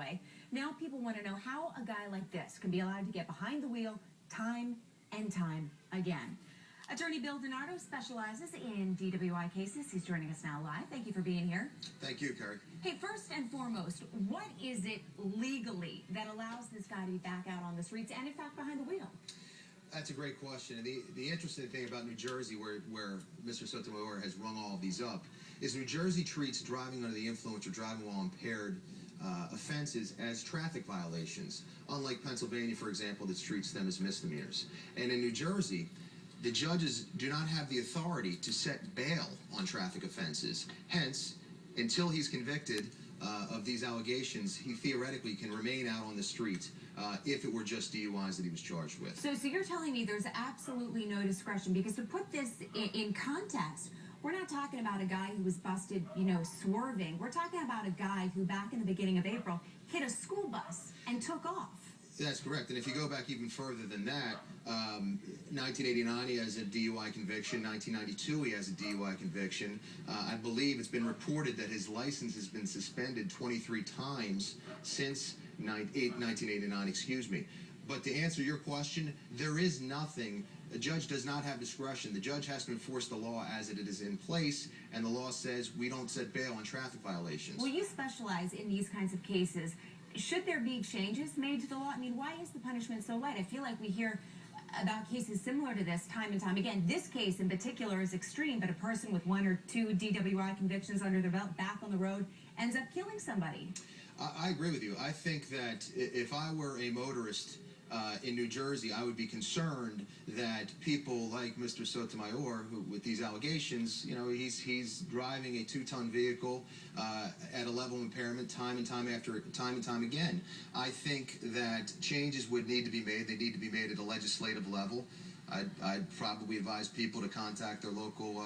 way. Now people want to know how a guy like this can be allowed to get behind the wheel time and time again. Attorney Bill DeNardo specializes in DWI cases. He's joining us now live. Thank you for being here. Thank you, Carrie. Hey, first and foremost, what is it legally that allows this guy to be back out on the streets and, in fact, behind the wheel? That's a great question. And the interesting thing about New Jersey, where Mr. Sotomayor has rung all of these up, is New Jersey treats driving under the influence or driving while impaired offenses as traffic violations, unlike Pennsylvania, for example, that treats them as misdemeanors. And in New Jersey, the judges do not have the authority to set bail on traffic offenses. Hence, until he's convicted of these allegations, he theoretically can remain out on the street if it were just DUIs that he was charged with. So you're telling me there's absolutely no discretion, because to put this in context, we're not talking about a guy who was busted, swerving. We're talking about a guy who, back in the beginning of April, hit a school bus and took off. That's correct. And if you go back even further than that, 1989 he has a DUI conviction. 1992 he has a DUI conviction. I believe it's been reported that his license has been suspended 23 times since 1989. Excuse me. But to answer your question, there is nothing. A judge does not have discretion. The judge has to enforce the law as it is in place, and the law says we don't set bail on traffic violations. Well, you specialize in these kinds of cases. Should there be changes made to the law? I mean, why is the punishment so light? I feel like we hear about cases similar to this time and time again. This case in particular is extreme, but a person with 1 or 2 DWI convictions under their belt, back on the road, ends up killing somebody. I agree with you. I think that if I were a motorist in New Jersey, I would be concerned that people like Mr. Sotomayor, who, with these allegations, he's driving a 2-ton vehicle at a level of impairment time and time again. I think that changes would need to be made. They need to be made at a legislative level. I'd probably advise people to contact their local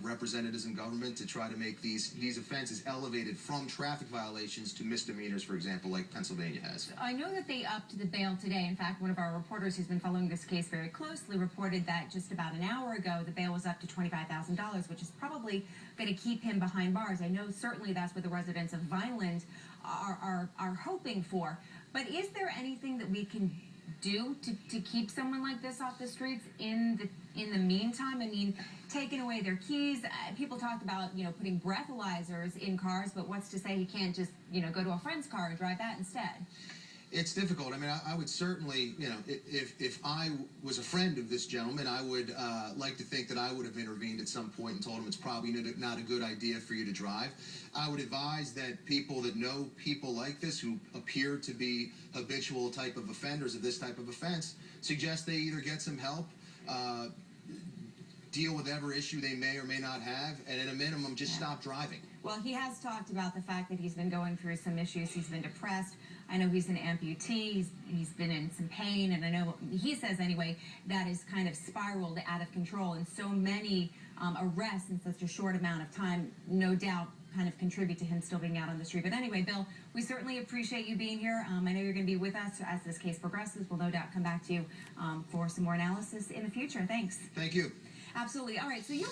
representatives in government to try to make these offenses elevated from traffic violations to misdemeanors, for example, like Pennsylvania has. I know that they upped the bail today. In fact, one of our reporters who's been following this case very closely reported that just about an hour ago the bail was up to $25,000, which is probably going to keep him behind bars. I know certainly that's what the residents of Vineland are hoping for. But is there anything that we can do to keep someone like this off the streets in the meantime? I mean, taking away their keys. People talk about, putting breathalyzers in cars, but what's to say he can't just, go to a friend's car and drive that instead? It's difficult. I mean, I would certainly, if I was a friend of this gentleman, I would like to think that I would have intervened at some point and told him it's probably not a good idea for you to drive. I would advise that people that know people like this who appear to be habitual type of offenders of this type of offense suggest they either get some help, deal with whatever issue they may or may not have, and at a minimum, just stop driving. Well, he has talked about the fact that he's been going through some issues. He's been depressed. I know he's an amputee. He's been in some pain, and I know he says anyway that is kind of spiraled out of control. And so many arrests in such a short amount of time, no doubt, kind of contribute to him still being out on the street. But anyway, Bill, we certainly appreciate you being here. I know you're going to be with us as this case progresses. We'll no doubt come back to you for some more analysis in the future. Thanks. Thank you. Absolutely. All right. So you're